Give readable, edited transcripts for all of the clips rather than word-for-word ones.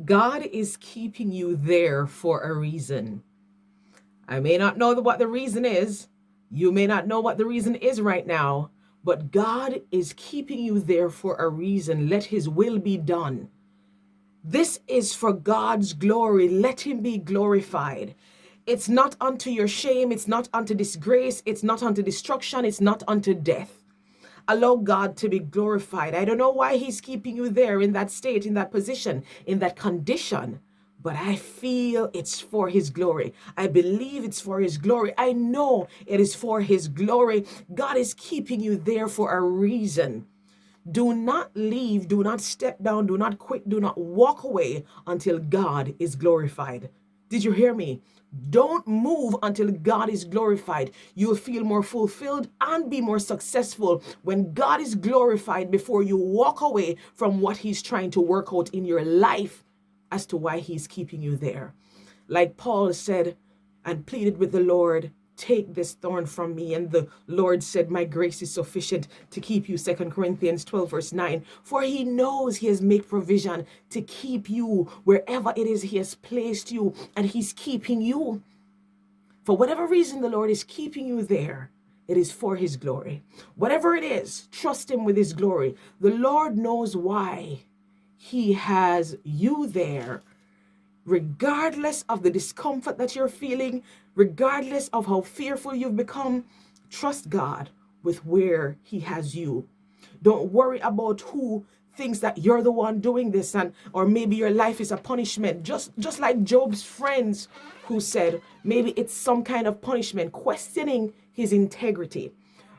God is keeping you there for a reason. I may not know what the reason is. You may not know what the reason is right now, but God is keeping you there for a reason. Let his will be done. This is for God's glory. Let him be glorified. It's not unto your shame. It's not unto disgrace. It's not unto destruction. It's not unto death. Allow God to be glorified. I don't know why he's keeping you there in that state, in that position, in that condition, but I feel it's for his glory. I believe it's for his glory. I know it is for his glory. God is keeping you there for a reason. Do not leave, do not step down, do not quit, do not walk away until God is glorified. Did you hear me? Don't move until God is glorified. You'll feel more fulfilled and be more successful when God is glorified before you walk away from what he's trying to work out in your life as to why he's keeping you there. Like Paul said and pleaded with the Lord, take this thorn from me. And the Lord said, my grace is sufficient to keep you. 2 Corinthians 12 verse 9. For he knows he has made provision to keep you wherever it is he has placed you. And he's keeping you. For whatever reason the Lord is keeping you there, it is for his glory. Whatever it is, trust him with his glory. The Lord knows why he has you there. Regardless of the discomfort that you're feeling, regardless of how fearful you've become, trust God with where he has you. Don't worry about who thinks that you're the one doing this, and or maybe your life is a punishment. Just like Job's friends who said maybe it's some kind of punishment, questioning his integrity.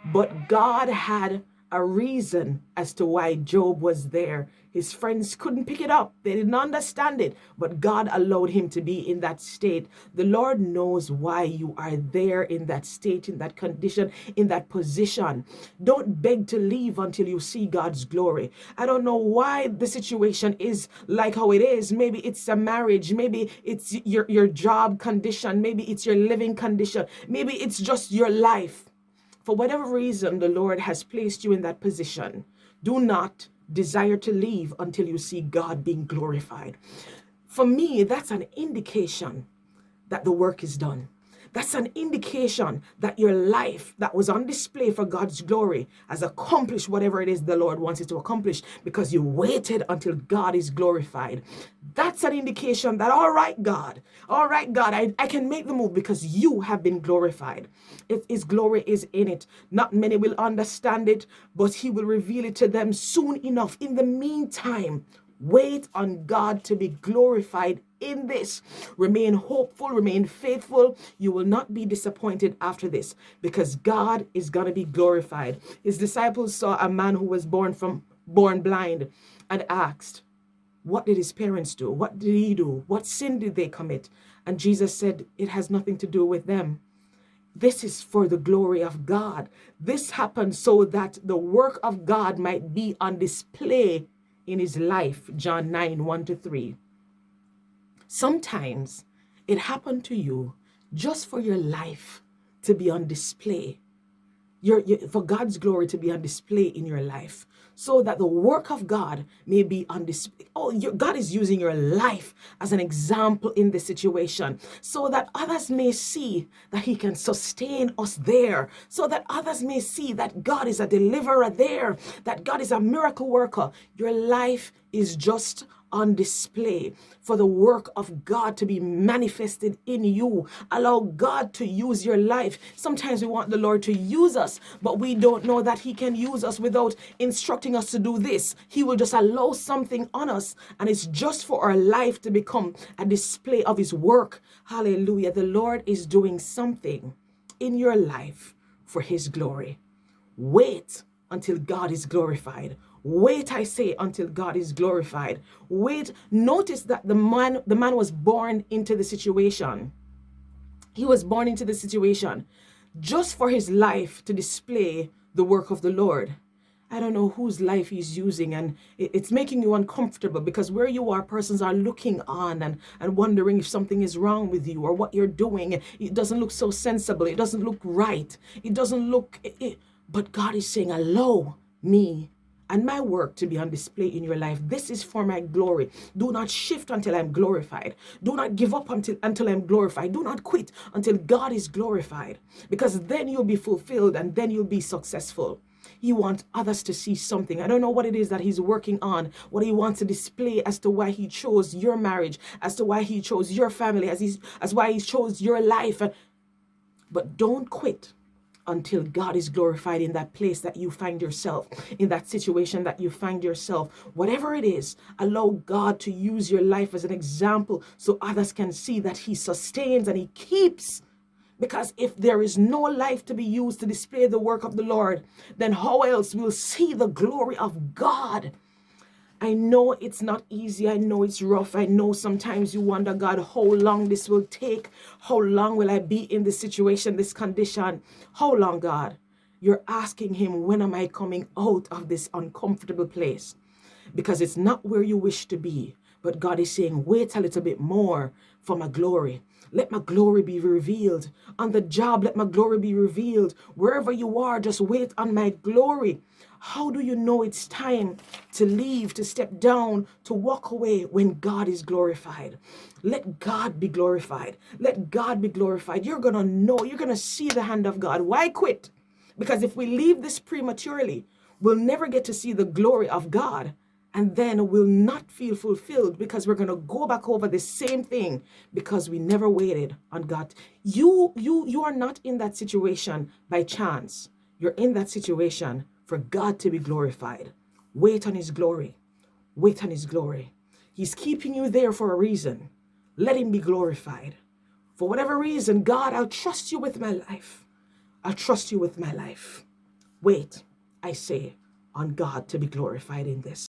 But God had a reason as to why Job was there. His friends couldn't pick it up. They didn't understand it, but God allowed him to be in that state. The Lord knows why you are there in that state, in that condition, in that position. Don't beg to leave until you see God's glory. I don't know why the situation is like how it is. Maybe it's a marriage. Maybe it's your job condition. Maybe it's your living condition. Maybe it's just your life. For whatever reason, the Lord has placed you in that position. Do not desire to leave until you see God being glorified. For me, that's an indication that the work is done. That's an indication that your life that was on display for God's glory has accomplished whatever it is the Lord wants it to accomplish, because you waited until God is glorified. That's an indication that, all right, God, I can make the move because you have been glorified. If his glory is in it, not many will understand it, but he will reveal it to them soon enough. In the meantime, wait on God to be glorified in this. Remain hopeful, remain faithful. You will not be disappointed after this, because God is going to be glorified. His disciples saw a man who was born blind and asked, what did his parents do? What did he do? What sin did they commit? And Jesus said, it has nothing to do with them. This is for the glory of God. This happened so that the work of God might be on display in his life. John 9, 1-3. Sometimes it happened to you just for your life to be on display. For God's glory to be on display in your life, so that the work of God may be on display. God is using your life as an example in this situation, so that others may see that he can sustain us there, so that others may see that God is a deliverer there, that God is a miracle worker. Your life is just on display for the work of God to be manifested in you. Allow God to use your life. Sometimes we want the Lord to use us, but we don't know that he can use us without instructing us to do this. He will just allow something on us, and it's just for our life to become a display of his work. Hallelujah. The Lord is doing something in your life for his glory. Wait until God is glorified. Wait, I say, until God is glorified. Wait. Notice that the man was born into the situation. He was born into the situation just for his life to display the work of the Lord. I don't know whose life he's using, and it's making you uncomfortable, because where you are, persons are looking on and wondering if something is wrong with you or what you're doing. It doesn't look so sensible. It doesn't look right. It doesn't look... But God is saying, allow me and my work to be on display in your life. This is for my glory. Do not shift until I'm glorified. Do not give up until I'm glorified. Do not quit until God is glorified, because then you'll be fulfilled and then you'll be successful. He wants others to see something. I don't know what it is that he's working on, what he wants to display as to why he chose your marriage, as to why he chose your family, as why he chose your life. But don't quit until God is glorified in that place that you find yourself, in that situation that you find yourself. Whatever it is, allow God to use your life as an example so others can see that he sustains and he keeps. Because if there is no life to be used to display the work of the Lord, then how else will see the glory of God? I know it's not easy. I know it's rough. I know sometimes you wonder, God, how long this will take? How long will I be in this situation, this condition? How long, God? You're asking him, when am I coming out of this uncomfortable place? Because it's not where you wish to be. But God is saying, wait a little bit more for my glory. Let my glory be revealed. On the job, let my glory be revealed. Wherever you are, just wait on my glory. How do you know it's time to leave, to step down, to walk away when God is glorified? Let God be glorified. Let God be glorified. You're going to know, you're going to see the hand of God. Why quit? Because if we leave this prematurely, we'll never get to see the glory of God. And then we'll not feel fulfilled, because we're going to go back over the same thing because we never waited on God. You are not in that situation by chance. You're in that situation for God to be glorified. Wait on his glory. Wait on his glory. He's keeping you there for a reason. Let him be glorified. For whatever reason, God, I'll trust you with my life. I'll trust you with my life. Wait, I say, on God to be glorified in this.